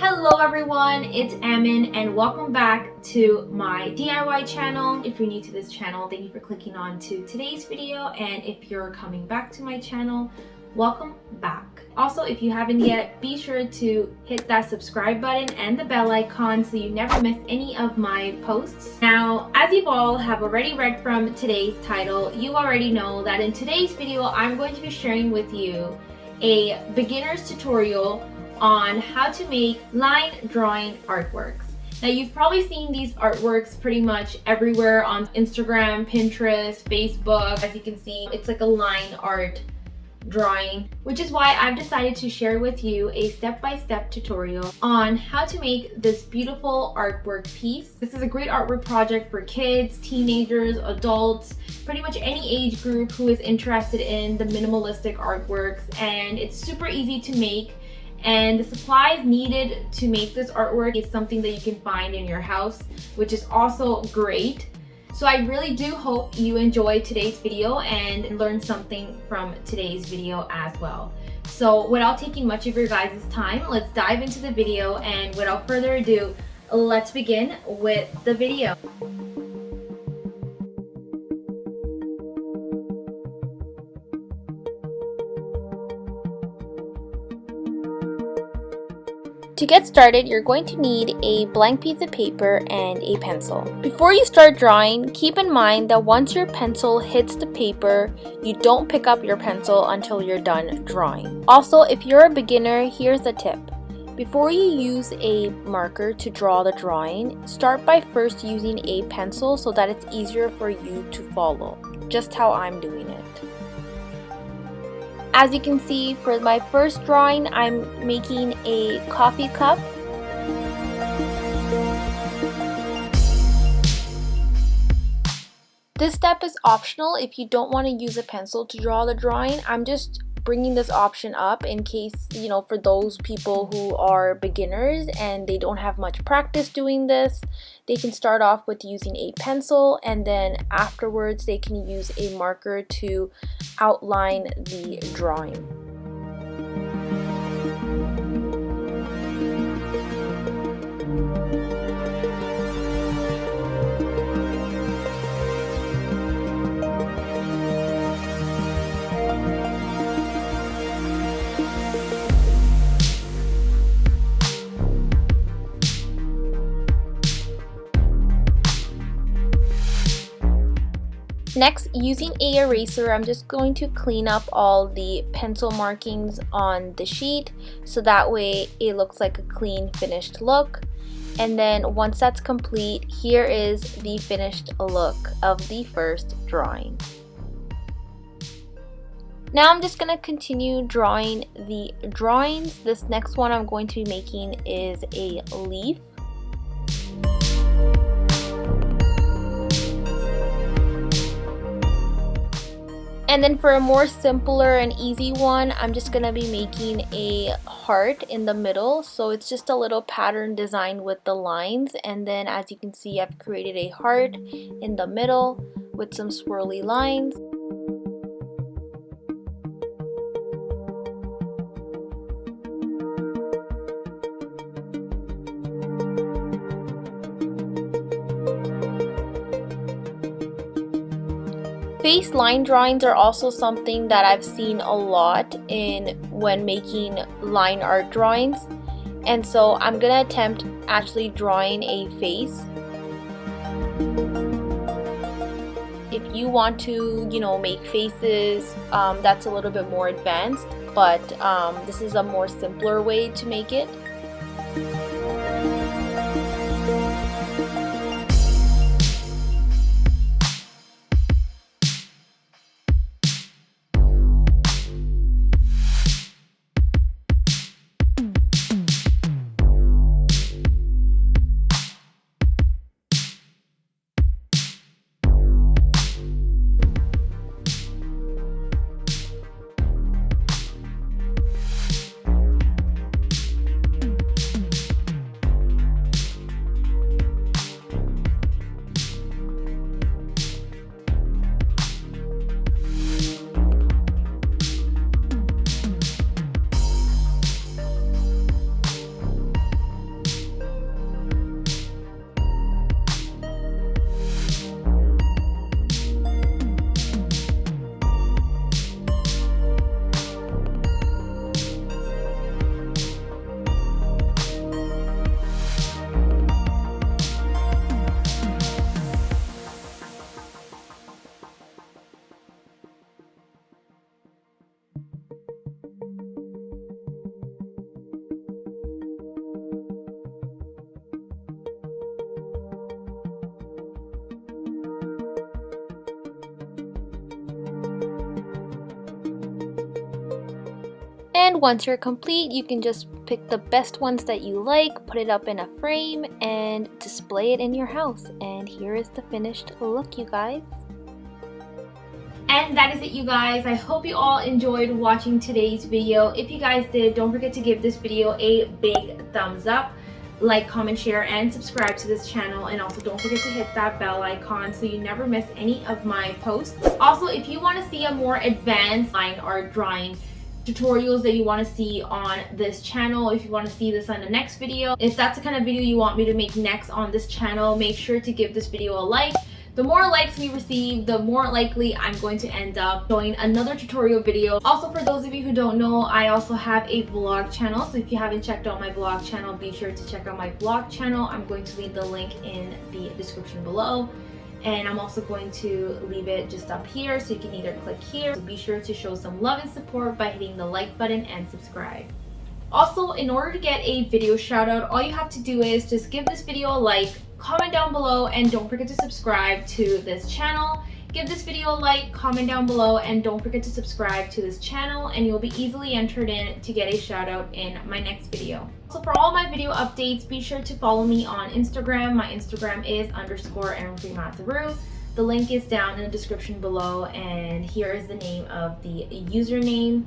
Hello everyone, it's Aman and welcome back to my DIY channel. If you're new to this channel, thank you for clicking on to today's video, and if you're coming back to my channel, welcome back. Also, if you haven't yet, be sure to hit that subscribe button and the bell icon so you never miss any of my posts. Now, as you all have already read from today's title, you already know that in today's video, I'm going to be sharing with you a beginner's tutorial on how to make line drawing artworks. Now, you've probably seen these artworks pretty much everywhere on Instagram, Pinterest, Facebook. As you can see, it's like a line art drawing, which is why I've decided to share with you a step-by-step tutorial on how to make this beautiful artwork piece. This is a great artwork project for kids, teenagers, adults, pretty much any age group who is interested in the minimalistic artworks, and it's super easy to make. And the supplies needed to make this artwork is something that you can find in your house, which is also great. So I really do hope you enjoyed today's video and learned something from today's video as well. So without taking much of your guys' time, let's dive into the video, and without further ado, let's begin with the video. To get started, you're going to need a blank piece of paper and a pencil. Before you start drawing, keep in mind that once your pencil hits the paper, you don't pick up your pencil until you're done drawing. Also, if you're a beginner, here's a tip. Before you use a marker to draw the drawing, start by first using a pencil so that it's easier for you to follow, just how I'm doing it. As you can see, for my first drawing, I'm making a coffee cup. This step is optional if you don't want to use a pencil to draw the drawing. I'm just bringing this option up in case, for those people who are beginners and they don't have much practice doing this, they can start off with using a pencil, and then afterwards they can use a marker to outline the drawing. Next, using an eraser, I'm just going to clean up all the pencil markings on the sheet so that way it looks like a clean finished look. And then once that's complete, here is the finished look of the first drawing. Now I'm just going to continue drawing the drawings. This next one I'm going to be making is a leaf. And then for a more simpler and easy one, I'm just going to be making a heart in the middle. So it's just a little pattern design with the lines. And then as you can see, I've created a heart in the middle with some swirly lines. Face line drawings are also something that I've seen a lot when making line art drawings, and so I'm gonna attempt actually drawing a face. If you want to, make faces, that's a little bit more advanced, but this is a more simpler way to make it. And once you're complete, you can just pick the best ones that you like, put it up in a frame, and display it in your house. And here is the finished look, you guys. And that is it, you guys. I hope you all enjoyed watching today's video. If you guys did, don't forget to give this video a big thumbs up. Like, comment, share, and subscribe to this channel. And also don't forget to hit that bell icon so you never miss any of my posts. Also, if you want to see a more advanced line art drawing tutorials that you want to see on this channel, if you want to see this on the next video, if that's the kind of video you want me to make next on this channel, make sure to give this video a like. The more likes we receive, the more likely I'm going to end up showing another tutorial video. Also, for those of you who don't know, I also have a vlog channel. So if you haven't checked out my vlog channel, be sure to check out my vlog channel. I'm going to leave the link in the description below. And I'm also going to leave it just up here, so you can either click here. So be sure to show some love and support by hitting the like button and subscribe. Also, in order to get a video shout out, all you have to do is just give this video a like, comment down below, and don't forget to subscribe to this channel. Give this video a like, comment down below, and don't forget to subscribe to this channel, and you'll be easily entered in to get a shout out in my next video. So for all my video updates, be sure to follow me on Instagram. My Instagram is _Amanpreet Matharu. The link is down in the description below, and here is the name of the username.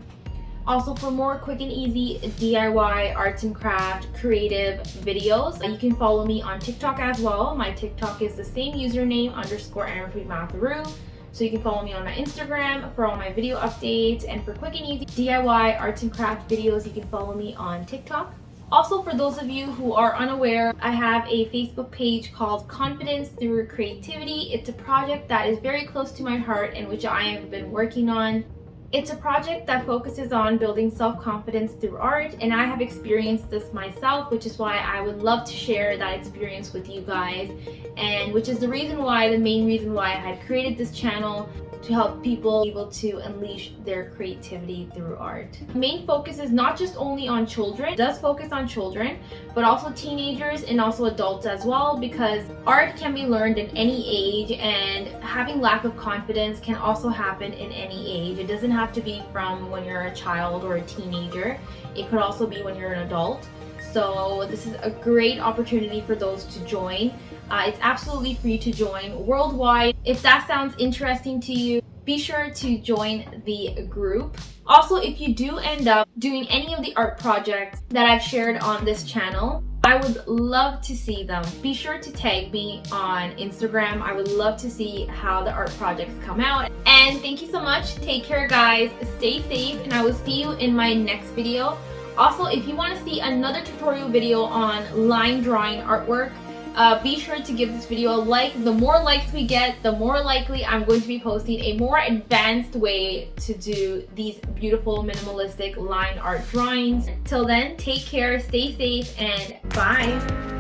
Also, for more quick and easy DIY arts and craft creative videos, you can follow me on TikTok as well. My TikTok is the same username, _Amanpreet Matharu. So you can follow me on my Instagram for all my video updates, and for quick and easy DIY arts and craft videos, you can follow me on TikTok. Also, for those of you who are unaware, I have a Facebook page called Confidence Through Creativity. It's a project that is very close to my heart and which I have been working on. It's a project that focuses on building self-confidence through art, and I have experienced this myself, which is why I would love to share that experience with you guys, and which is the main reason why I had created this channel, to help people be able to unleash their creativity through art. The main focus is not just only on children. It does focus on children, but also teenagers and also adults as well, because art can be learned in any age, and having lack of confidence can also happen in any age. It doesn't have to be from when you're a child or a teenager. It could also be when you're an adult. So this is a great opportunity for those to join. It's absolutely free to join worldwide. If that sounds interesting to you, be sure to join the group. Also, if you do end up doing any of the art projects that I've shared on this channel, I would love to see them. Be sure to tag me on Instagram. I would love to see how the art projects come out. And thank you so much. Take care, guys. Stay safe, and I will see you in my next video. Also, if you want to see another tutorial video on line drawing artwork, be sure to give this video a like. The more likes we get, the more likely I'm going to be posting a more advanced way to do these beautiful minimalistic line art drawings. Till then, take care, stay safe, and bye!